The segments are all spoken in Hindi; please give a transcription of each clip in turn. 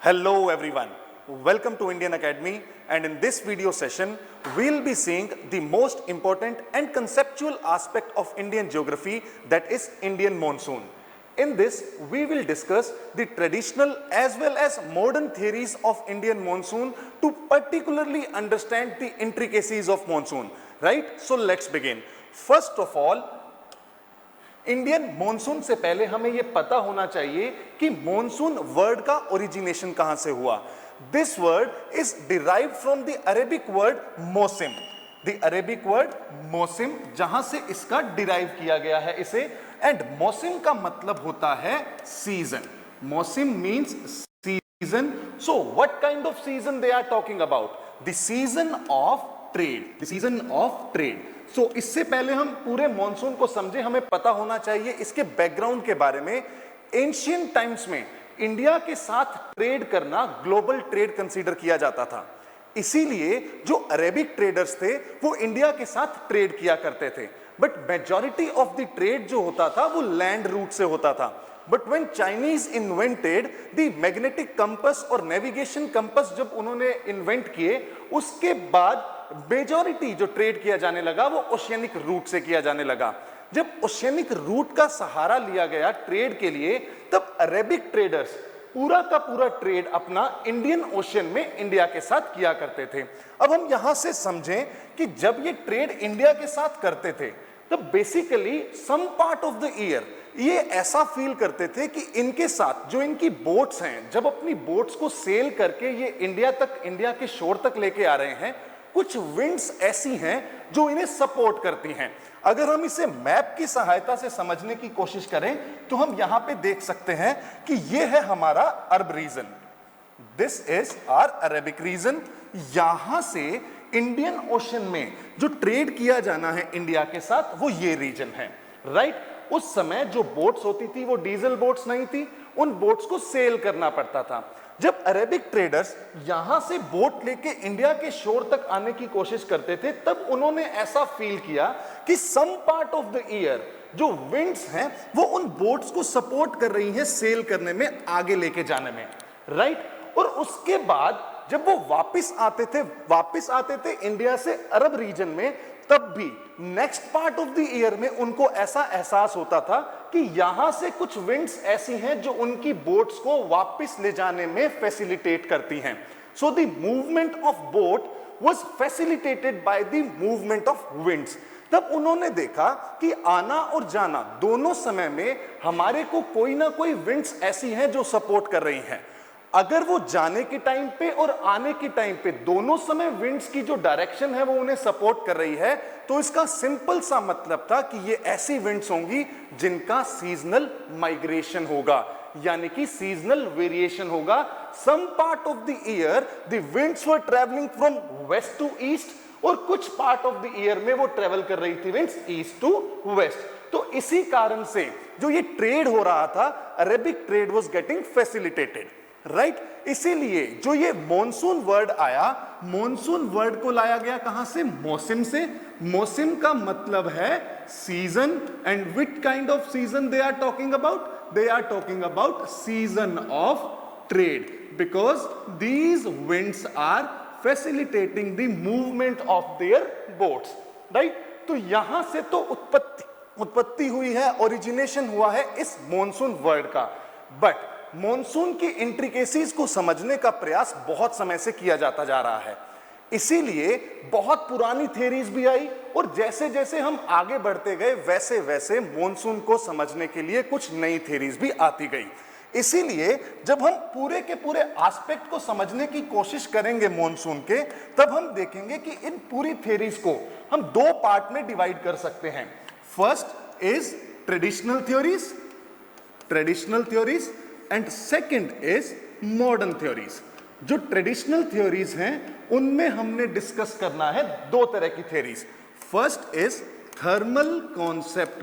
Hello everyone, welcome to Indian Academy, and in this video session we'll be seeing the most important and conceptual aspect of Indian geography, that is Indian monsoon. In this we will discuss the traditional as well as modern theories of Indian monsoon to particularly understand the intricacies of monsoon, right? So let's begin. First of all, Indian monsoon से पहले हमें यह पता होना चाहिए कि मॉनसून वर्ड का ओरिजिनेशन कहां से हुआ. This word is derived from the Arabic word मौसिम. द अरेबिक वर्ड मौसिम, जहां से इसका डिराइव किया गया है इसे. एंड मौसिम का मतलब होता है सीजन. मौसिम means season. So what kind of season they are talking about? The season of trade. The season of trade. So इससे पहले हम पूरे मॉनसून को समझे, हमें पता होना चाहिए इसके बैकग्राउंड के बारे में. एंशियंट टाइम्स में इंडिया के साथ ट्रेड करना ग्लोबल ट्रेड कंसीडर किया जाता था. इसीलिए जो अरेबिक ट्रेडर्स थे वो इंडिया के साथ ट्रेड किया करते थे. But majority of the trade जो होता था वो लैंड रूट से होता था. But when Chinese invented the magnetic compass और नेविगेशन कंपास, जब उन्होंने इन्वेंट किए, उसके बाद मेजॉरिटी जो ट्रेड किया जाने लगा वो ओशियनिक रूट से किया जाने लगा. जब ओशियनिक रूट का सहारा लिया गया ट्रेड के लिए, तब अरेबिक ट्रेडर्स पूरा का पूरा ट्रेड अपना इंडियन ओशियन में इंडिया के साथ किया करते थे. अब हम यहां से समझें कि जब ये ट्रेड इंडिया के साथ करते थे तब basically some part of the year ये ऐसा फील करते थे कि इनके साथ जो इनकी बोट्स हैं, जब अपनी बोट्स को सेल करके ये इंडिया के शोर तक लेके आ रहे हैं, कुछ विंड्स ऐसी हैं जो इन्हें सपोर्ट करती हैं. अगर हम इसे मैप की सहायता से समझने की कोशिश करें तो हम यहां पे देख सकते हैं कि यह है हमारा अरब region. This is our Arabic region. यहां से इंडियन ओशन में जो ट्रेड किया जाना है इंडिया के साथ वो ये रीजन है, राइट? उस समय जो बोट्स होती थी वो डीजल बोट्स नहीं थी, उन बोट्स को सेल करना पड़ता था. जब अरेबिक ट्रेडर्स यहां से बोट लेके इंडिया के शोर तक आने की कोशिश करते थे, तब उन्होंने ऐसा फील किया कि some part of the year जो विंड्स हैं वो उन बोट्स को सपोर्ट कर रही हैं सेल करने में, आगे लेके जाने में, राइट? और उसके बाद जब वो वापस आते थे इंडिया से अरब रीजन में, तब भी next part of the year में उनको ऐसा एहसास होता था कि यहां से कुछ विंड्स ऐसी हैं जो उनकी बोट्स को वापस ले जाने में फैसिलिटेट करती हैं. So the movement of boat was facilitated by the movement of winds. तब उन्होंने देखा कि आना और जाना दोनों समय में हमारे को कोई ना कोई विंड्स ऐसी हैं जो सपोर्ट कर रही हैं. अगर वो जाने के टाइम पे और आने के टाइम पे दोनों समय विंड्स की जो डायरेक्शन है वो उन्हें सपोर्ट कर रही है, तो इसका सिंपल सा मतलब था कि ये ऐसी विंड्स होंगी जिनका सीजनल माइग्रेशन होगा, यानी कि सीजनल वेरिएशन होगा. Some part of the year the winds were travelling from west to east, और कुछ पार्ट ऑफ द ईयर में वो ट्रेवल कर रही थी विंड्स ईस्ट टू वेस्ट. तो इसी कारण से जो ये ट्रेड हो रहा था, Arabic trade was getting facilitated, right? इसीलिए जो ये मॉनसून वर्ड आया, मॉनसून वर्ड को लाया गया कहां से? मौसिम से. मौसिम का मतलब है season. And which kind of season they are talking about? They are talking about season of trade, because these winds are facilitating the movement of their boats, right? तो यहां से तो उत्पत्ति हुई है, ओरिजिनेशन हुआ है इस मॉनसून वर्ड का. बट मॉनसून की इंट्रिकेसीज को समझने का प्रयास बहुत समय से किया जाता जा रहा है. इसीलिए बहुत पुरानी थ्योरीज भी आई, और जैसे जैसे हम आगे बढ़ते गए वैसे वैसे मॉनसून को समझने के लिए कुछ नई थ्योरीज भी आती गई. इसीलिए जब हम पूरे के पूरे एस्पेक्ट को समझने की कोशिश करेंगे मॉनसून के, तब हम देखेंगे कि इन पूरी थ्योरीज को हम दो पार्ट में डिवाइड कर सकते हैं. First is traditional theories and second is modern theories. जो ट्रेडिशनल थ्योरीज हैं उनमें हमने डिस्कस करना है दो तरह की theories. First is thermal concept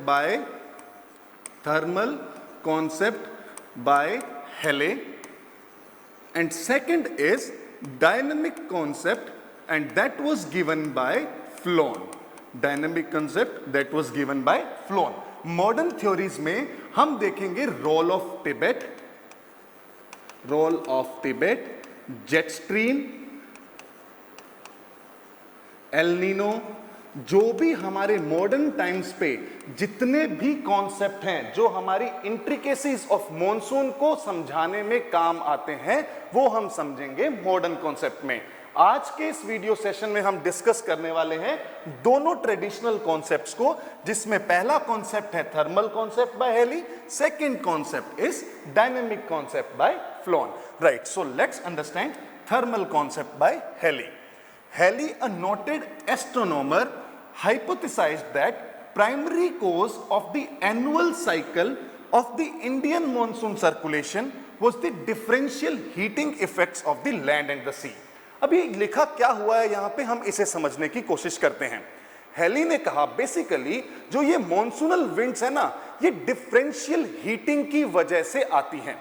by Halley, and second is dynamic concept, and that was given by Flohn. Dynamic concept that was given by Flohn. Modern theories में हम देखेंगे role of Tibet, role of Tibet, jet stream, El Nino, जो भी हमारे मॉडर्न टाइम्स पे जितने भी कॉन्सेप्ट हैं जो हमारी इंट्रिकेसीज ऑफ मॉनसून को समझाने में काम आते हैं, वो हम समझेंगे मॉडर्न कॉन्सेप्ट में। आज के इस वीडियो सेशन में हम डिस्कस करने वाले हैं दोनों ट्रेडिशनल कॉन्सेप्ट्स को, जिसमें पहला कॉन्सेप्ट है thermal concept by Halley, second concept is dynamic concept by Flohn. Right, so let's understand thermal concept by Halley. Halley, a noted astronomer, hypothesized that primary cause of the annual cycle of the Indian monsoon circulation was the differential heating effects of the land and the sea. अभी लिखा क्या हुआ है यहाँ पे, हम इसे समझने की कोशिश करते हैं। हेली ने कहा बेसिकली जो ये मॉनसूनल विंड्स है ना, ये डिफरेंशियल हीटिंग की वजह से आती हैं।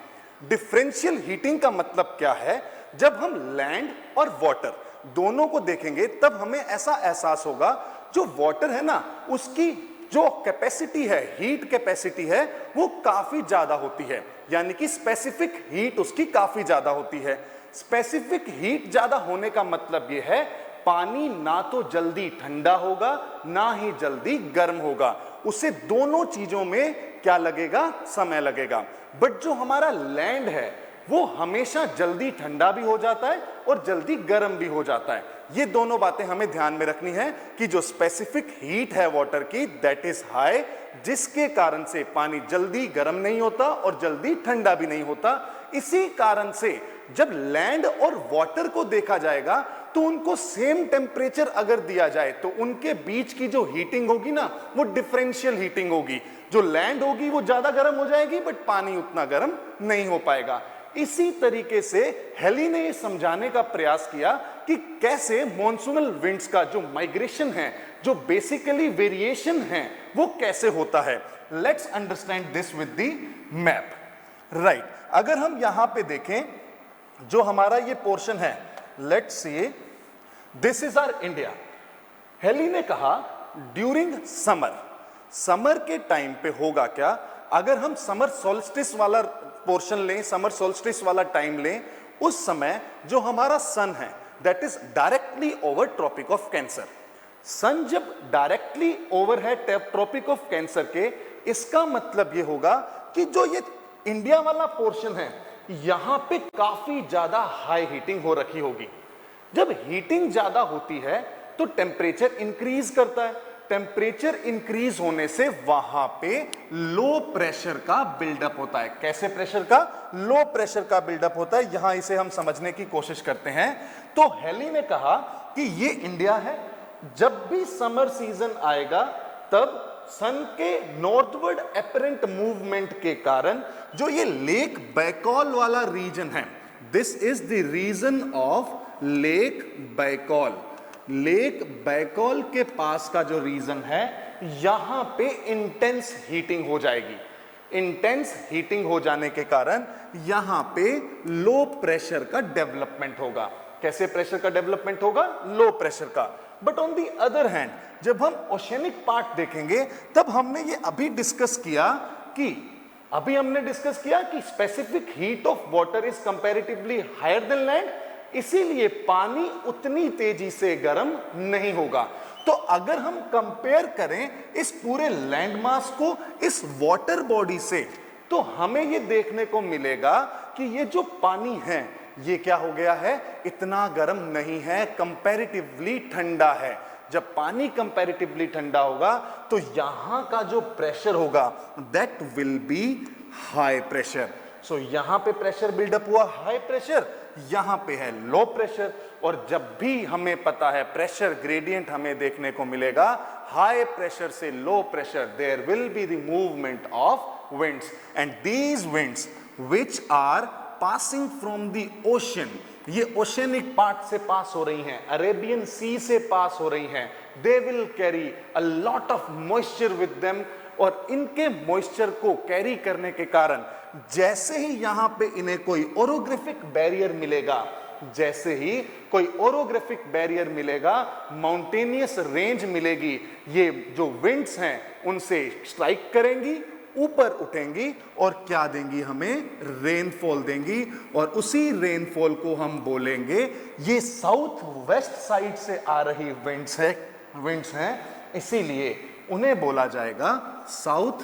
डिफरेंशियल हीटिंग का मतलब क्या है? जब हम लैंड और वाटर दोनों को देखेंगे तब हमें ऐसा एहसास होगा, जो वाटर है ना उसकी जो कैपेसिटी है, हीट कैपेसिटी है, वो काफी ज्यादा होती है, यानी कि स्पेसिफिक हीट उसकी काफी ज्यादा होती है। स्पेसिफिक हीट ज्यादा होने का मतलब ये है पानी ना तो जल्दी ठंडा होगा ना ही जल्दी गर्म होगा, उसे दोनों चीजों में क्या लगेगा? समय लगेगा। बट जो हमारा लैंड है वो हमेशा जल्दी ठंडा भी हो जाता है और जल्दी गर्म भी हो जाता है। ये दोनों बातें हमें ध्यान में रखनी है कि जो स्पेसिफिक हीट है वाटर की, दैट इज हाई, जिसके कारण से पानी जल्दी गर्म नहीं होता और जल्दी ठंडा भी नहीं होता। इसी कारण से जब लैंड और वाटर को देखा जाएगा तो उनको सेम टेम्परेचर अगर दिया जाए तो उनके बीच की जो हीटिंग होगी ना, वो डिफरेंशियल हीटिंग होगी। जो लैंड होगी वो ज्यादा गर्म हो जाएगी बट पानी उतना गर्म नहीं हो पाएगा। इसी तरीके से हेली ने यह समझाने का प्रयास किया कि कैसे मॉनसूनल विंड्स का जो माइग्रेशन है, जो बेसिकली वेरिएशन है, वो कैसे होता है। Let's understand this with the map. Right, अगर हम यहां पे देखें जो हमारा ये पोर्शन है, let's see this is our India. Halley ने कहा ड्यूरिंग समर के टाइम पे होगा क्या, अगर हम समर सोल्स्टिस वाला पोर्शन लें, समर सोल्स्टिस वाला टाइम लें, उस समय जो हमारा सन है that is directly over Tropic of Cancer. Sun जब डायरेक्टली ओवर है ट्रॉपिक ऑफ कैंसर के, इसका मतलब ये होगा कि जो ये इंडिया वाला पोर्शन है यहां पे काफी ज्यादा हाई हीटिंग हो रखी होगी। जब हीटिंग ज्यादा होती है तो टेम्परेचर इंक्रीज करता है। टेम्परेचर इंक्रीज होने से वहां पे लो प्रेशर का बिल्डअप होता है। कैसे प्रेशर का? लो प्रेशर का बिल्डअप होता है। यहां इसे हम समझने की कोशिश करते हैं। तो हेली ने कहा कि ये इंडिया है, जब भी समर सीजन आएगा तब सन के नॉर्थवर्ड एपरेंट मूवमेंट के कारण जो ये लेक बैकॉल वाला रीजन है, this is the region of lake Baikal. Lake Baikal के पास का जो रीजन है, यहां पे इंटेंस हीटिंग हो जाएगी। इंटेंस हीटिंग हो जाने के कारण यहां पे लो प्रेशर का डेवलपमेंट होगा। कैसे प्रेशर का डेवलपमेंट होगा? लो प्रेशर का। But on the other hand जब हम ओशनिक पार्ट देखेंगे तब हमने ये अभी डिस्कस किया कि specific heat of water is comparatively higher than land, इसीलिए पानी उतनी तेजी से गर्म नहीं होगा। तो अगर हम कंपेयर करें इस पूरे लैंड मास को इस वाटर बॉडी से, तो हमें ये देखने को मिलेगा कि ये जो पानी है ये क्या हो गया है, इतना गर्म नहीं है, कंपैरेटिवली ठंडा है। जब पानी कंपैरेटिवली ठंडा होगा तो यहां का जो प्रेशर होगा that will be high pressure. So यहां पे प्रेशर बिल्डअप हुआ हाई प्रेशर, यहां पे है लो प्रेशर। और जब भी हमें पता है प्रेशर ग्रेडियंट हमें देखने को मिलेगा हाई प्रेशर से low pressure, there will be the movement of winds and these winds which are passing from the ocean, ये ओशनिक पार्ट से पास हो रही हैं, अरेबियन सी से पास हो रही हैं, they will carry a lot of moisture with them. और इनके मॉइस्चर को कैरी करने के कारण जैसे ही यहां पे इन्हें कोई ओरोग्राफिक बैरियर मिलेगा, जैसे ही कोई ओरोग्राफिक बैरियर मिलेगा, माउंटेनियस रेंज मिलेगी, ये जो विंड्स हैं उनसे स्ट्राइक करेंगी, ऊपर उठेंगी और क्या देंगी, हमें रेनफॉल देंगी, और उसी रेनफॉल को हम बोलेंगे ये साउथ वेस्ट साइड से आ रही विंड्स हैं, इसीलिए उन्हें बोला जाएगा south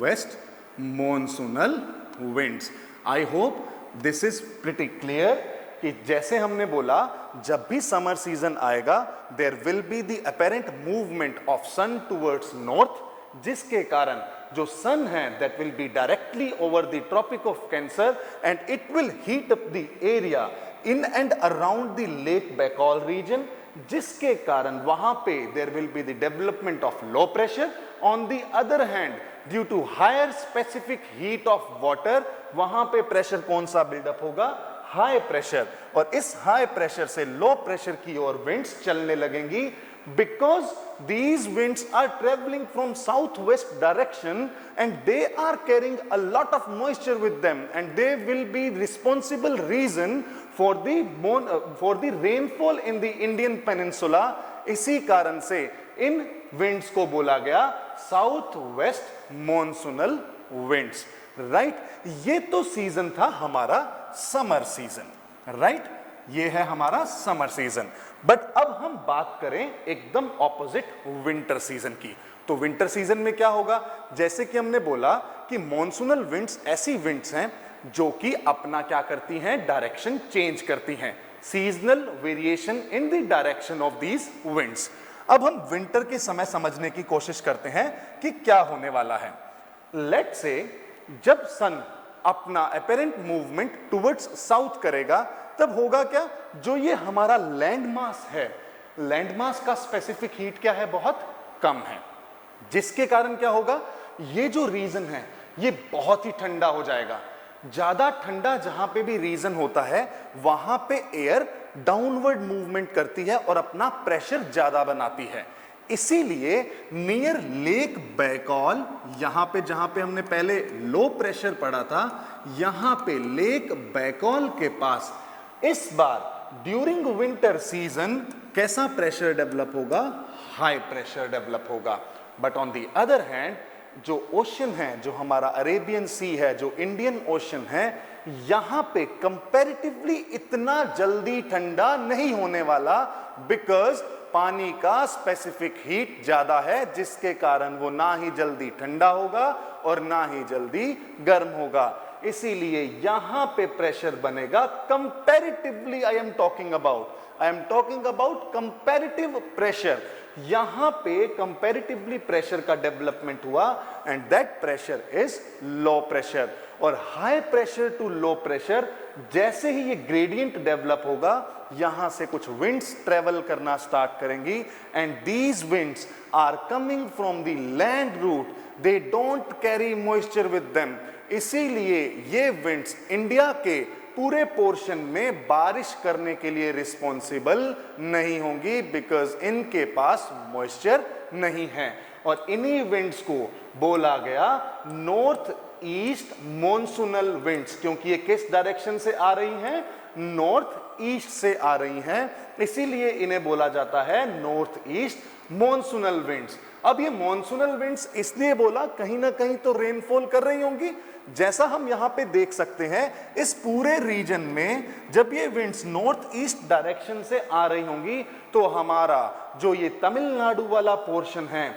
west monsoonal winds. I hope this is pretty clear कि जैसे हमने बोला जब भी समर सीजन आएगा there will be the apparent movement of sun towards north, जिसके कारण जो सन है that will be directly over the tropic of cancer and it will heat up the area in and around the lake Bengal region, जिसके कारण वहां पे there will be the development of low pressure. On the other hand due to higher specific heat of water, वहां पे प्रेशर कौन सा बिल्डअप होगा, हाई प्रेशर, और इस हाई प्रेशर से लो प्रेशर की ओर विंड्स चलने लगेंगी। Because these winds are traveling from southwest direction and they are carrying a lot of moisture with them and they will be responsible reason for the rainfall in the Indian Peninsula। इसी कारण से इन winds को बोला गया southwest monsoonal winds, right? ये तो सीजन था हमारा समर सीजन, राइट? ये है हमारा समर सीजन। बट अब हम बात करें एकदम ऑपोजिट विंटर सीजन की। तो विंटर सीजन में क्या होगा, जैसे कि हमने बोला कि मॉनसूनल विंड्स ऐसी विंड्स हैं जो कि अपना क्या करती हैं, डायरेक्शन चेंज करती हैं, seasonal variation in the direction of these winds. अब हम विंटर के समय समझने की कोशिश करते हैं कि क्या होने वाला है। लेट्स से जब सन अपना अपेरेंट मूवमेंट टुवर्ड्स साउथ करेगा तब होगा क्या, जो ये हमारा लैंड मास है, लैंड मास का स्पेसिफिक हीट क्या है, बहुत कम है, जिसके कारण क्या होगा, ये जो रीजन है ये बहुत ही ठंडा हो जाएगा। ज्यादा ठंडा जहां पे भी रीजन होता है वहां पे एयर डाउनवर्ड मूवमेंट करती है और अपना प्रेशर ज्यादा बनाती है। इसीलिए नियर लेक बंगाल, यहां पे जहां पे हमने पहले लो प्रेशर पड़ा था, यहां पे लेक बंगाल के पास इस बार ड्यूरिंग विंटर सीजन कैसा प्रेशर डेवलप होगा, हाई प्रेशर डेवलप होगा। But on the other hand जो ओशन है, जो हमारा अरेबियन सी है, जो इंडियन ओशन है, यहां पे कंपैरेटिवली इतना जल्दी ठंडा नहीं होने वाला, बिकॉज पानी का स्पेसिफिक हीट ज्यादा है, जिसके कारण वो ना ही जल्दी ठंडा होगा और ना ही जल्दी गर्म होगा। इसीलिए यहां पे प्रेशर बनेगा comparatively, I am talking about comparative pressure. यहां पे कंपैरेटिवली प्रेशर का डेवलपमेंट हुआ and that pressure is low pressure. और high pressure to low pressure, जैसे ही ये ग्रेडियंट डेवलप होगा, यहां से कुछ विंड्स ट्रेवल करना स्टार्ट करेंगी and these winds are coming from the land route, they don't carry moisture with them. इसीलिए ये विंड्स इंडिया के पूरे पोर्शन में बारिश करने के लिए रिस्पॉन्सिबल नहीं होंगी, बिकॉज इनके पास मॉइस्चर नहीं है। और इन्हीं विंड्स को बोला गया नॉर्थ ईस्ट मॉनसूनल विंड्स, क्योंकि ये किस डायरेक्शन से आ रही हैं, नॉर्थ ईस्ट से आ रही हैं, इसीलिए इन्हें बोला जाता है नॉर्थ ईस्ट मॉनसूनल विंड्स। अब ये मॉनसूनल विंड्स इसलिए बोला, कहीं ना कहीं तो रेनफॉल कर रही होंगी। जैसा हम यहां पे देख सकते हैं, इस पूरे रीजन में जब ये विंड्स नॉर्थ ईस्ट डायरेक्शन से आ रही होंगी, तो हमारा जो ये तमिलनाडु वाला पोर्शन है,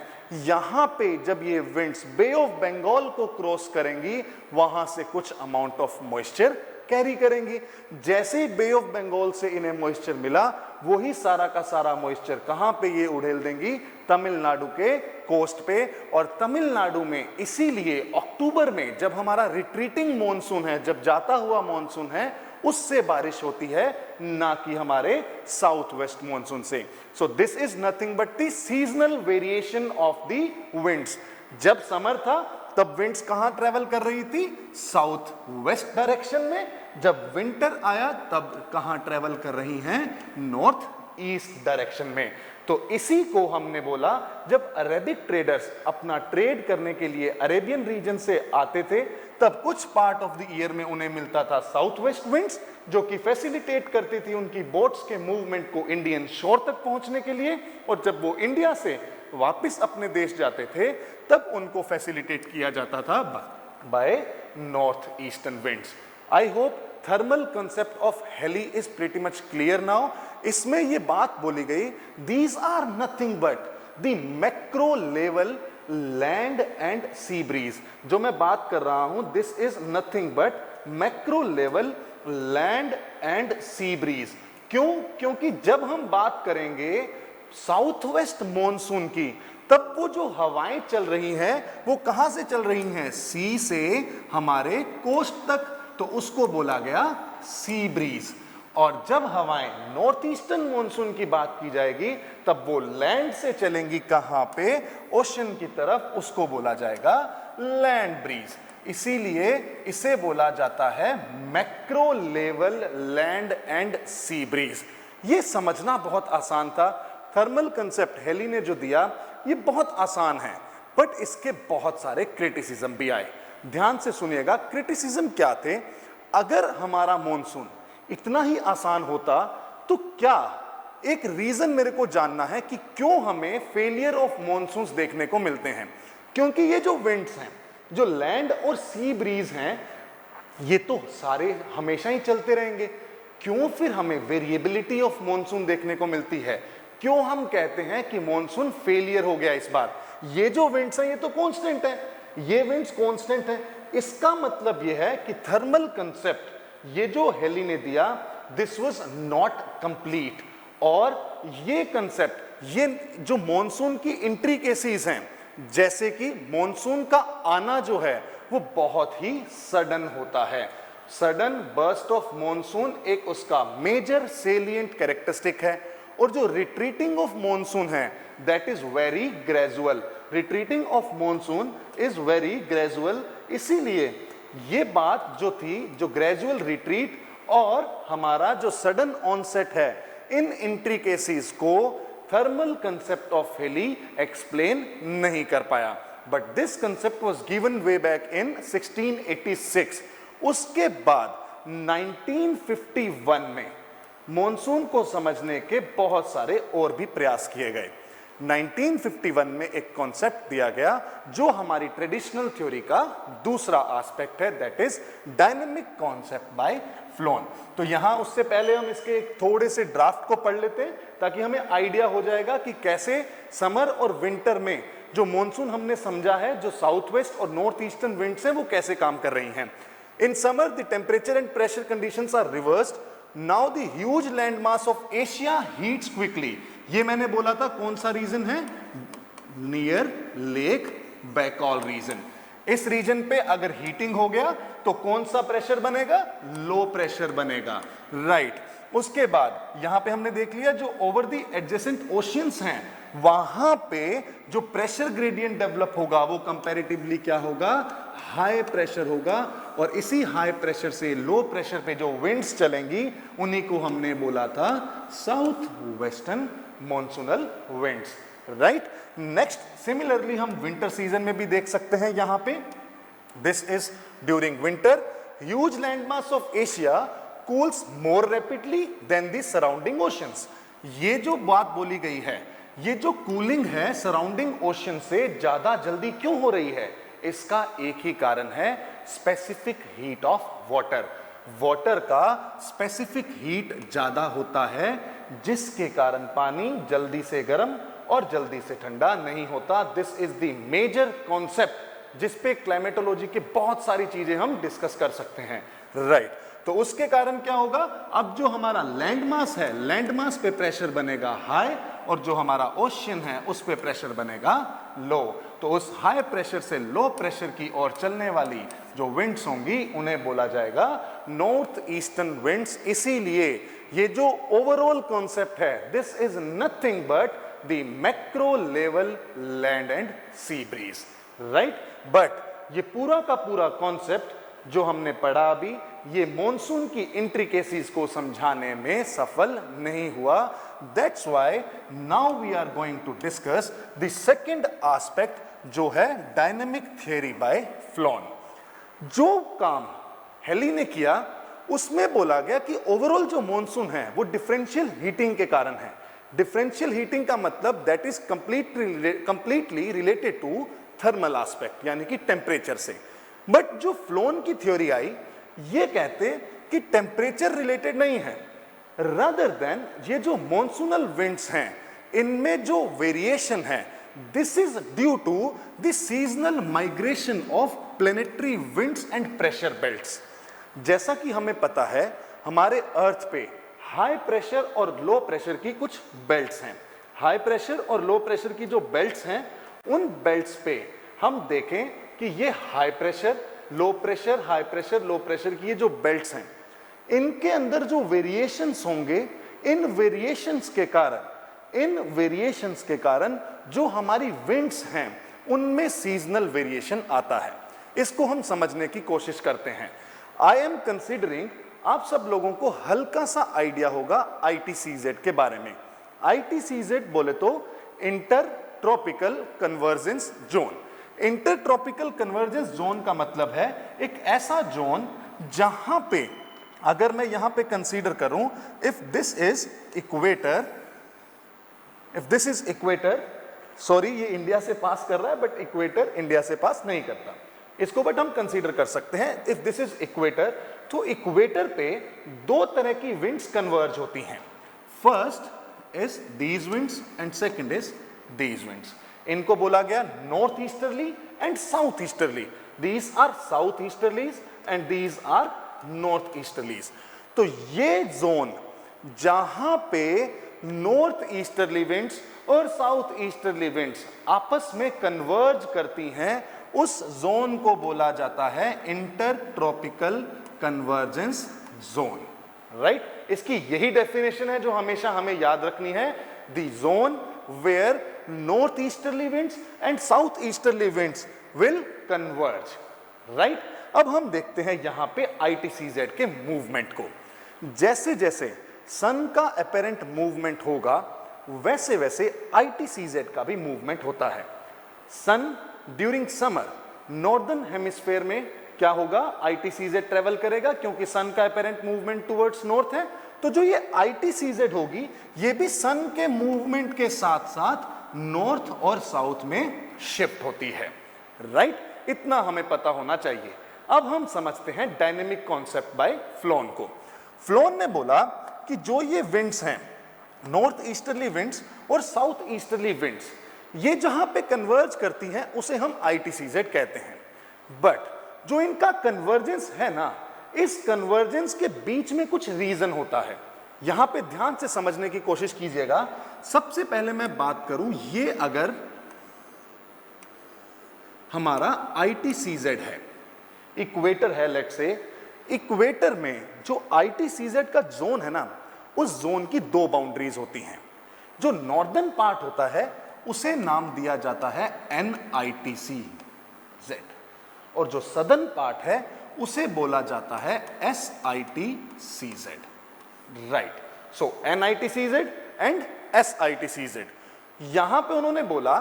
यहां पे जब ये विंड्स बे ऑफ बंगाल को क्रॉस करेंगी, वहां से कुछ अमाउंट ऑफ मॉइस्चर कैरी करेंगी। जैसे ही बे ऑफ बंगाल से इन्हें मॉइस्चर मिला, वही सारा का सारा मॉइस्चर कहां पे ये उड़ेल देंगी, तमिलनाडु के कोस्ट पे। और तमिलनाडु में इसीलिए अक्टूबर में जब हमारा रिट्रीटिंग मॉनसून है, जब जाता हुआ मॉनसून है, उससे बारिश होती है, ना कि हमारे साउथ वेस्ट मॉनसून से। सो this is nothing but the seasonal variation of the winds. जब समर था तब विंड्स कहां ट्रेवल कर रही थी, साउथ वेस्ट डायरेक्शन में। जब विंटर आया तब कहां ट्रेवल कर रही हैं, नॉर्थ ईस्ट डायरेक्शन में। तो इसी को हमने बोला, जब अरेबिक ट्रेडर्स अपना ट्रेड करने के लिए अरेबियन रीजन से आते थे, तब कुछ पार्ट ऑफ द ईयर में उन्हें मिलता था साउथ वेस्ट विंड्स, जो कि फैसिलिटेट करती थी उनकी बोट्स के मूवमेंट को इंडियन शोर तक पहुंचने के लिए। और जब वो इंडिया से वापस अपने देश जाते थे तब उनको फैसिलिटेट किया जाता था by north eastern winds. I hope thermal concept of Halley is pretty much clear now. इसमें ये बात बोली गई, these are nothing but the macro level land and sea breeze. जो मैं बात कर रहा हूं, this is nothing but macro level land and sea breeze. क्यों? क्योंकि जब हम बात करेंगे साउथ वेस्ट मॉनसून की, तब वो जो हवाएं चल रही हैं वो कहां से चल रही हैं? सी से हमारे कोस्ट तक, तो उसको बोला गया सी ब्रीज। और जब हवाएं नॉर्थ ईस्टर्न मॉनसून की बात की जाएगी तब वो लैंड से चलेंगी कहां पे? ओशन की तरफ, उसको बोला जाएगा लैंड ब्रीज। इसीलिए इसे बोला जाता है macro level land and sea bridge. ये समझना बहुत आसान था। थर्मल कंसेप्ट हेली ने जो दिया ये बहुत आसान है, बट इसके बहुत सारे क्रिटिसिज्म भी आए। ध्यान से सुनिएगा, क्रिटिसिज्म क्या थे? अगर हमारा मॉनसून इतना ही आसान होता तो क्या, एक रीजन मेरे को जानना है कि क्यों हमें फेलियर ऑफ मॉनसून्स देखने को मिलते हैं। क्योंकि ये जो विंड्स हैं, जो लैंड और सी ब्रीज हैं, ये तो सारे हमेशा ही चलते रहेंगे। क्यों फिर हमें वेरिएबिलिटी ऑफ मॉनसून देखने को मिलती है? क्यों हम कहते हैं कि मॉनसून फेलियर हो गया इस बार? ये जो विंड्स हैं ये तो कांस्टेंट है, ये विंड्स कांस्टेंट है। इसका मतलब ये है कि थर्मल कंसेप्ट ये जो हेली ने दिया, दिस वाज नॉट कंप्लीट। और ये कंसेप्ट, ये जो मॉनसून की इंट्रिकेसीज हैं, जैसे कि मॉनसून का आना जो है वो बहुत ही सडन होता है। सडन बर्स्ट ऑफ मॉनसून एक उसका मेजर सेलिएंट कैरेक्टरिस्टिक है। और जो रिट्रीटिंग ऑफ मॉनसून है that is very gradual. Retreating of monsoon is very gradual. इसीलिए ये बात जो थी, जो ग्रेजुअल रिट्रीट और हमारा जो सडन ऑनसेट है, इन इंट्रिकेसीज को thermal concept of Halley explain नहीं कर पाया। But this concept was given way back in 1686। उसके बाद 1951 में मॉनसून को समझने के बहुत सारे और भी प्रयास किए गए। 1951 में एक कॉन्सेप्ट दिया गया जो हमारी ट्रेडिशनल थ्योरी का दूसरा एस्पेक्ट है, that is dynamic concept by phloem. तो यहां उससे पहले हम इसके थोड़े से ड्राफ्ट को पढ़ लेते हैं ताकि हमें आइडिया हो जाएगा कि कैसे समर और विंटर में जो मॉनसून हमने समझा है, जो साउथ वेस्ट और नॉर्थ ईस्टर्न विंड्स हैं वो कैसे काम कर रही हैं। In summer the temperature and pressure conditions are reversed. Now the huge land mass of Asia heats quickly. ये मैंने बोला था कौन सा रीजन है? Near lake Baikal region. इस रीजन पे अगर हीटिंग हो गया तो कौन सा प्रेशर बनेगा? लो प्रेशर बनेगा, राइट। उसके बाद यहां पे हमने देख लिया जो ओवर द एडजेसेंट ओशियंस हैं, वहां पे जो प्रेशर ग्रेडियंट डेवलप होगा वो कंपैरेटिवली क्या होगा? हाई प्रेशर होगा। और इसी हाई प्रेशर से लो प्रेशर पे जो विंड्स चलेंगी उन्हीं को हमने बोला था south western monsoonal winds, right. Next, similarly हम विंटर सीजन में भी देख सकते हैं यहां पे। This is during winter, huge land mass of Asia cools more rapidly than the surrounding oceans. ये जो बात बोली गई है, ये जो कूलिंग है सराउंडिंग ओशन से ज्यादा जल्दी क्यों हो रही है? इसका एक ही कारण है, specific heat of water. Water का स्पेसिफिक हीट ज्यादा होता है जिसके कारण पानी जल्दी से गर्म और जल्दी से ठंडा नहीं होता। This is the major concept जिस पे क्लाइमेटोलॉजी के बहुत सारी चीजें हम डिस्कस कर सकते हैं, राइट। तो उसके कारण क्या होगा? अब जो हमारा लैंड मास है, लैंड मास पे प्रेशर बनेगा हाई और जो हमारा ओशियन है उस पे प्रेशर बनेगा लो। तो उस हाई प्रेशर से लो प्रेशर की ओर चलने वाली जो विंड्स होंगी उन्हें बोला जाएगा नॉर्थ ईस्टर्न विंड्स। इसीलिए ये जो ओवरऑल कॉन्सेप्ट है, this is nothing but the macro level land and sea bridge, right. But ये पूरा का पूरा कॉन्सेप्ट जो हमने पढ़ा अभी, ये मॉनसून की इंट्रिकेसीज को समझाने में सफल नहीं हुआ। That's why now we are going to discuss the second aspect जो है डायनेमिक थ्योरी बाय फ्लोन। जो काम हेली ने किया उसमें बोला गया कि ओवरऑल जो मॉनसून है वो डिफरेंशियल हीटिंग के कारण है। डिफरेंशियल हीटिंग का मतलब that is completely related to thermal aspect, यानी कि टेम्परेचर से। बट जो फ्लोन की थ्योरी आई, ये कहते कि टेम्परेचर रिलेटेड नहीं है, रादर देन ये जो मॉनसूनल विंड्स हैं इनमें जो वेरिएशन है, this is due to the seasonal migration of planetary winds and pressure belts. जैसा कि हमें पता है हमारे अर्थ पे हाई प्रेशर और लो प्रेशर की कुछ बेल्ट्स हैं। हाई प्रेशर और लो प्रेशर की जो बेल्ट्स हैं, उन बेल्ट्स पे हम देखें कि ये high pressure, low pressure, high pressure, low pressure की ये जो बेल्ट्स हैं, इनके अंदर जो वेरिएशंस होंगे, इन वेरिएशंस के कारण जो हमारी विंड्स हैं उनमें सीजनल वेरिएशन आता है। इसको हम समझने की कोशिश करते हैं। आई एम कंसिडरिंग आप सब लोगों को हल्का सा आइडिया होगा ITCZ के बारे में। ITCZ बोले तो inter tropical convergence zone. Inter tropical convergence zone का मतलब है एक ऐसा जोन जहां पे, अगर मैं यहां पे कंसीडर करूं, if this is equator, sorry ये इंडिया से पास कर रहा है बट इक्वेटर इंडिया से पास नहीं करता, इसको बट हम कंसीडर कर सकते हैं। इफ दिस इज इक्वेटर, तो इक्वेटर पे दो तरह की विंड्स कन्वर्ज होती हैं। First is these winds and second is these winds. इनको बोला गया north easterly and south easterly. These are south easterlies and these are north easterlies. तो ये जोन जहां पे नॉर्थ ईस्टर्ली विंड्स और साउथ ईस्टर्ली विंड्स आपस में कन्वर्ज करती हैं, उस जोन को बोला जाता है inter tropical convergence zone. Right? इसकी यही डेफिनेशन है जो हमेशा हमें याद रखनी है, the zone where north easterly winds and south easterly winds will converge. Right? अब हम देखते हैं यहां पे ITCZ के मूवमेंट को। जैसे जैसे सन का अपेरेंट मूवमेंट होगा, वैसे वैसे ITCZ का भी मूवमेंट होता है। सन ड्यूरिंग समर नॉर्दर्न हेमिस्फेयर में क्या होगा, ITCZ ट्रेवल करेगा, क्योंकि सन का अपेरेंट मूवमेंट टुवर्ड्स नॉर्थ है। तो जो ये ITCZ होगी, ये भी सन के मूवमेंट के साथ साथ नॉर्थ और साउथ में शिफ्ट होती है। राइट? इतना हमें पता होना चाहिए। अब हम समझते हैं डायनेमिक कॉन्सेप्ट बाय फ्लोन को। फ्लोन ने बोला कि जो ये विंड्स हैं, नॉर्थ ईस्टर्ली विंड्स और साउथ ईस्टर्ली विंड्स, ये जहां पे कन्वर्ज करती हैं उसे हम ITCZ कहते हैं। बट जो इनका कन्वर्जेंस है ना, इस कन्वर्जेंस के बीच में कुछ रीजन होता है। यहां पे ध्यान से समझने की कोशिश कीजिएगा। सबसे पहले मैं बात करूं, ये अगर हमारा ITCZ है, इक्वेटर है, लेट्स से इक्वेटर में जो ITCZ का जोन है ना, उस जोन की दो बाउंड्रीज होती हैं। जो नॉर्दर्न पार्ट होता है उसे नाम दिया जाता है NITCZ, और जो सदर्न पार्ट है उसे बोला जाता है SITCZ। Right? So NITCZ and SITCZ। यहां पे उन्होंने बोला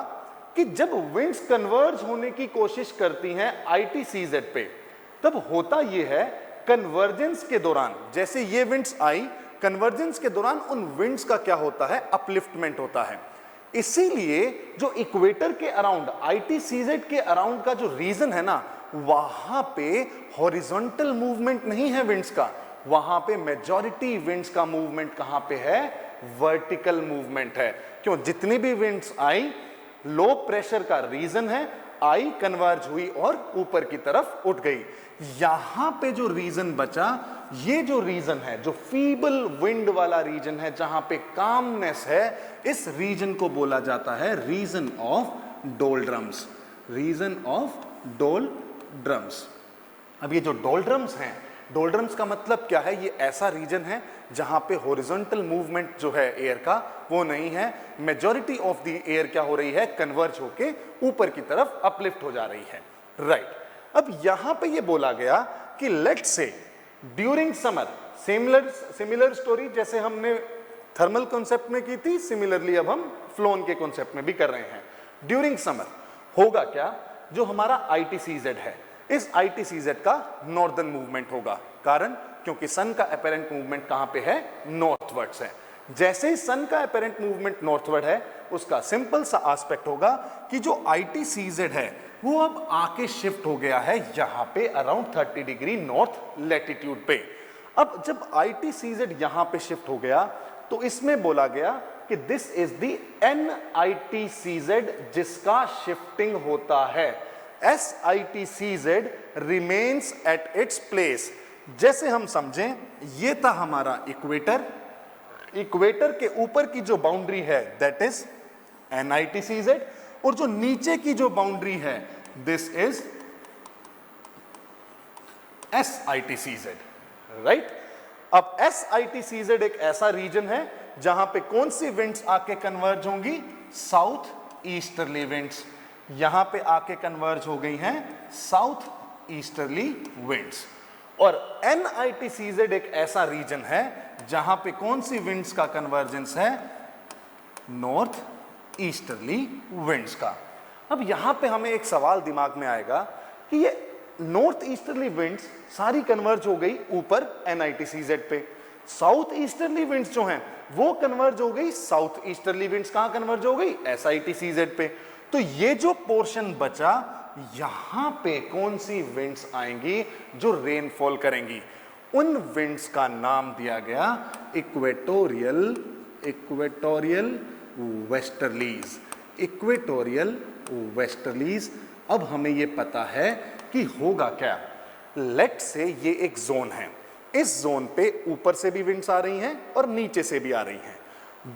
कि जब विंड्स कन्वर्ज होने की कोशिश करती हैं ITCZ पे, तब होता यह है कन्वर्जेंस के दौरान, जैसे ये विंड्स आई, कन्वर्जेंस के दौरान उन विंड्स का क्या होता है, अपलिफ्टमेंट होता है। इसीलिए जो इक्वेटर के अराउंड, ITCZ के अराउंड का जो रीजन है ना, वहां पे हॉरिजॉन्टल मूवमेंट नहीं है विंड्स का, वहां पे मेजॉरिटी विंड्स का मूवमेंट कहां पे है, वर्टिकल मूवमेंट है। क्यों? जितनी भी विंड्स आई, लो प्रेशर का रीजन है, आई, कन्वर्ज हुई और ऊपर की तरफ उठ गई। यहां पे जो रीजन बचा, ये जो रीजन है, जो फीबल विंड वाला रीजन है, जहां पे कामनेस है, इस रीजन को बोला जाता है region of doldrums. Region of doldrums. अब ये जो डोल्ड्रम्स हैं, डोल्ड्रम्स का मतलब क्या है, ये ऐसा रीजन है जहां पे हॉरिजॉन्टल मूवमेंट जो है एयर का वो नहीं है, मेजॉरिटी ऑफ द एयर क्या हो रही है, कन्वर्ज होके ऊपर की तरफ अपलिफ्ट हो जा रही है। राइट? अब यहां पे ये बोला गया कि let's say during summer, similar story जैसे हमने थर्मल कॉन्सेप्ट में की थी, सिमिलरली अब हम फ्लोन के कॉन्सेप्ट में भी कर रहे हैं। ड्यूरिंग समर होगा क्या, जो हमारा ITCZ है, इस ITCZ का नॉर्दर्न मूवमेंट होगा। कारण क्योंकि सन का अपेरेंट मूवमेंट कहां पे है, नॉर्थवर्ड्स है। जैसे ही सन का अपेरेंट मूवमेंट नॉर्थवर्ड है, उसका सिंपल सा एस्पेक्ट होगा कि जो ITCZ है वो अब आके शिफ्ट हो गया है यहां पे अराउंड 30 डिग्री नॉर्थ लैटिट्यूड पे। अब जब ITCZ यहां पे शिफ्ट हो गया तो इसमें बोला गया कि दिस इज द NITCZ जिसका शिफ्टिंग होता है। SITCZ remains at its place. जैसे हम समझें, ये था हमारा इक्वेटर, इक्वेटर के ऊपर की जो बाउंड्री है दैट इज NITCZ, और जो नीचे की जो बाउंड्री है दिस इज SITCZ, राइट। अब SITCZ एक ऐसा रीजन है जहां पे कौन सी विंड्स आके कन्वर्ज होंगी, साउथ ईस्टर्ली विंड्स। यहां पे आके कन्वर्ज हो गई हैं साउथ ईस्टर्ली विंड्स। और NITCZ एक ऐसा रीजन है जहां पे कौन सी विंड्स का कन्वर्जेंस है, नॉर्थ ईस्टर्ली विंड्स का। अब यहां पे हमें एक सवाल दिमाग में आएगा कि ये नॉर्थ ईस्टर्ली विंड्स सारी कन्वर्ज हो गई ऊपर NITCZ पे, साउथ ईस्टर्ली विंड्स जो हैं वो कन्वर्ज हो गई, साउथ ईस्टर्ली विंड्स कहां कन्वर्ज हो गई, SITCZ पे। तो ये जो पोर्शन बचा, यहां पे कौन सी विंड्स आएंगी जो रेनफॉल करेंगी, उन विंड्स का नाम दिया गया इक्वेटोरियल वेस्टर्लीज, इक्वेटोरियल वेस्टर्लीज। अब हमें ये पता है कि होगा क्या। लेट से ये एक जोन है, इस जोन पे ऊपर से भी विंड्स आ रही हैं और नीचे से भी आ रही हैं,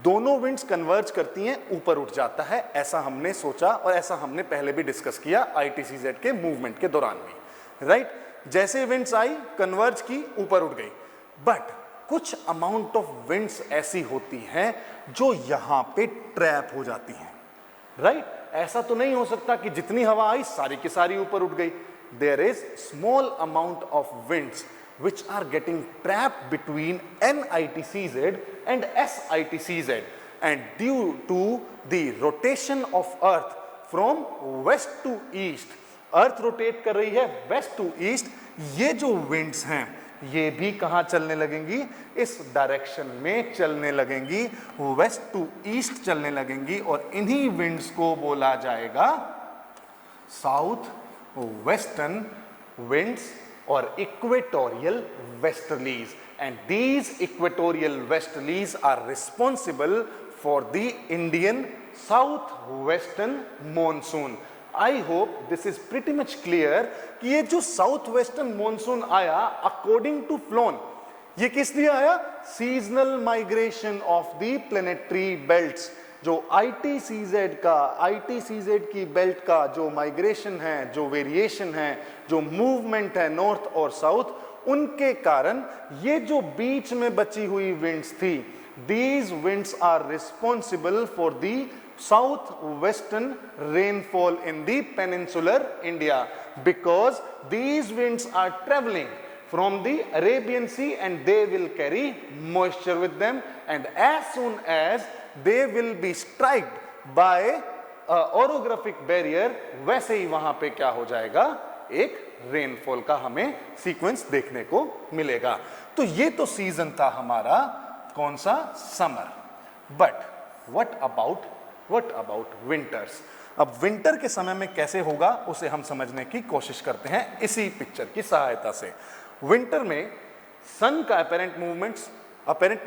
दोनों विंड्स कन्वर्ज करती हैं, ऊपर उठ जाता है, ऐसा हमने सोचा और ऐसा हमने पहले भी डिस्कस किया ITCZ के मूवमेंट के दौरान भी, राइट। जैसे विंड्स आई, कन्वर्ज की, ऊपर उठ गई। बट कुछ अमाउंट ऑफ विंड्स ऐसी होती हैं जो यहां पे ट्रैप हो जाती हैं, राइट। ऐसा तो नहीं हो सकता कि जितनी हवा आई सारी की सारी ऊपर उठ गई। There is small amount of winds which are getting trapped between NITCZ and SITCZ, and due to the rotation of earth from west to east, earth rotate कर रही है वेस्ट टू ईस्ट, ये जो विंड्स हैं ये भी कहां चलने लगेंगी, इस डायरेक्शन में चलने लगेंगी, वेस्ट टू ईस्ट चलने लगेंगी, और इन्हीं विंड्स को बोला जाएगा south western winds or equatorial westerlies, and these equatorial westerlies are responsible for the Indian southwestern monsoon. I hope this is pretty much clear कि ये जो southwestern monsoon आया according to Floon, ये किस लिए आया, seasonal migration of the planetary belts। जो ITCZ की बेल्ट का जो माइग्रेशन है, जो वेरिएशन है, जो मूवमेंट है नॉर्थ और साउथ, उनके कारण ये जो बीच में बची हुई विंड्स थी, these winds are responsible for the south western rainfall in the peninsular India, because these winds are travelling from the Arabian Sea and they will carry moisture with them, and as soon as they will be struck by orographic barrier, वैसे ही वहां पे क्या हो जाएगा, एक रेनफॉल का हमें सीक्वेंस देखने को मिलेगा। तो ये तो सीजन था हमारा कौन सा, summer. But what about winters. अब विंटर के समय में कैसे होगा उसे हम समझने की कोशिश करते हैं इसी पिक्चर की सहायता से। विंटर में सन का अपेरेंट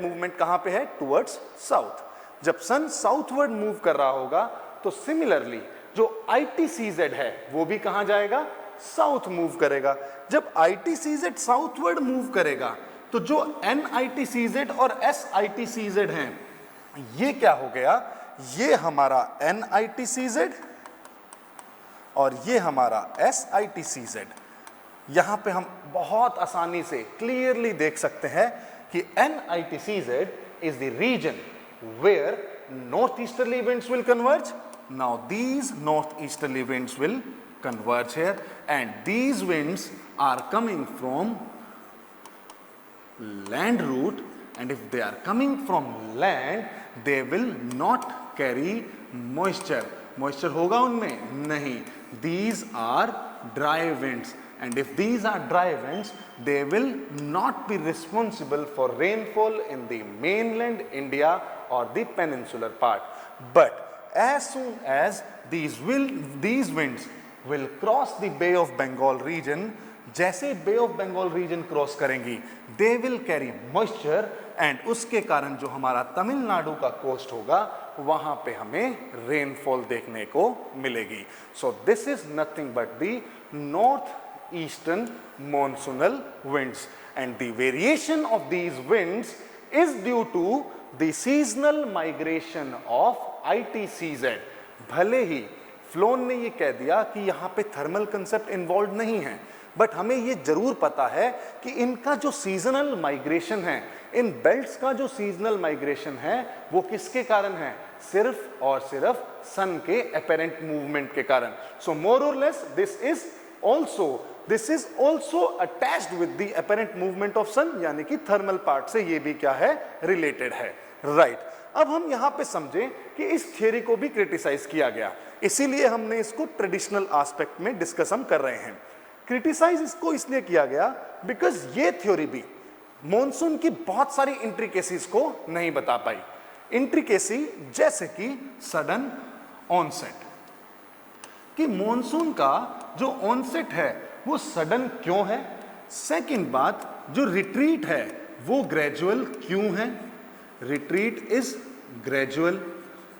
मूवमेंट कहां पे है, टुवर्ड्स साउथ। जब सन साउथवर्ड मूव कर रहा होगा तो सिमिलरली जो ITCZ है वो भी कहां जाएगा, साउथ मूव करेगा। जब ITCZ साउथवर्ड मूव करेगा तो जो NITCZ और SITCZ हैं ये क्या हो गया, ये हमारा NITCZ और ये हमारा SITCZ। यहां पे हम बहुत आसानी से क्लियरली देख सकते हैं कि NITCZ is the region where northeasterly winds will converge. Now these northeasterly winds will converge here, and these winds are coming from land route, and if they are coming from land they will not carry moisture होगा उनमें नहीं, these are dry winds। and if these are dry winds, they will not be responsible for rainfall in the mainland India or the peninsular part. But as soon as these winds will cross the Bay of Bengal region, जैसे बे ऑफ बंगाल रीजन क्रॉस करेंगी, they will carry moisture, and उसके कारण जो हमारा तमिलनाडु का कोस्ट होगा वहां पे हमें रेनफॉल देखने को मिलेगी. So this is nothing but the north eastern monsoonal winds, and the variation of these winds is due to the seasonal migration of ITCZ. भले ही फ्लोन ने ये कह दिया कि यहाँ पे थर्मल कंसेप्ट इन्वॉल्व नहीं है, बट हमें ये जरूर पता है कि इनका जो सीजनल माइग्रेशन है, इन बेल्ट्स का जो सीजनल माइग्रेशन है, वो किसके कारण है? सिर्फ और सिर्फ सन के अपेरेंट मूवमेंट के कारण. सो मोर और less this is also attached with the apparent movement of sun, यानी कि थर्मल पार्ट से ये भी क्या है? रिलेटेड है. राइट. अब हम यहां पे समझें कि इस थियरी को भी क्रिटिसाइज किया गया, इसीलिए हमने इसको ट्रेडिशनल एस्पेक्ट में डिस्कस हम कर रहे हैं. क्रिटिसाइज इसको इसलिए किया गया बिकॉज ये थ्योरी भी मॉनसून की बहुत सारी इंट्रिकेसीज को नहीं बता पाई. इंट्रिकेसी जैसे कि सडन ऑनसेट, कि मॉनसून का जो ऑनसेट है वो सडन क्यों है. सेकंड बात, जो रिट्रीट है वो ग्रेजुअल क्यों है, रिट्रीट इज ग्रेजुअल.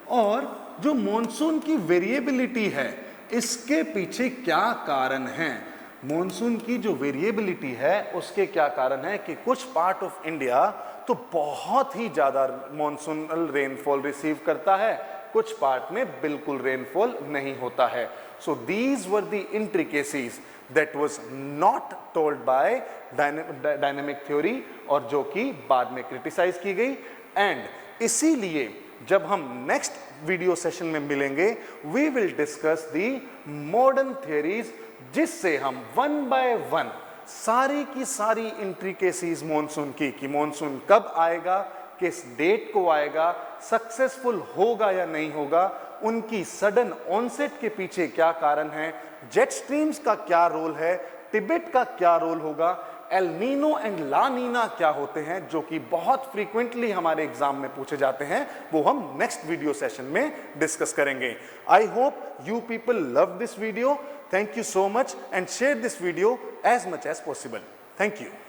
और जो मॉनसून की वेरिएबिलिटी है इसके पीछे क्या कारण है. मॉनसून की जो वेरिएबिलिटी है उसके क्या कारण है कि कुछ पार्ट ऑफ इंडिया तो बहुत ही ज्यादा मॉनसूनल रेनफॉल रिसीव करता है, कुछ पार्ट में बिल्कुल रेनफॉल नहीं होता है. So these were the intricacies that was not told by dynamic theory, और जो कि बाद में क्रिटिसाइज की गई. एंड इसीलिए जब हम नेक्स्ट वीडियो सेशन में मिलेंगे, we will discuss the modern theories, जिससे हम वन बाय वन सारी की सारी इंट्रिकेसीज मॉनसून की, कि मॉनसून कब आएगा, किस डेट को आएगा, सक्सेसफुल होगा या नहीं होगा, उनकी सडन ऑनसेट के पीछे क्या कारण है, जेट स्ट्रीम्स का क्या रोल है, तिब्बत का क्या रोल होगा, एल नीनो एंड ला नीना क्या होते हैं, जो कि बहुत फ्रीक्वेंटली हमारे एग्जाम में पूछे जाते हैं, वो हम नेक्स्ट वीडियो सेशन में डिस्कस करेंगे. I hope you people love this video. Thank you so much, and share this video as much as possible. Thank you.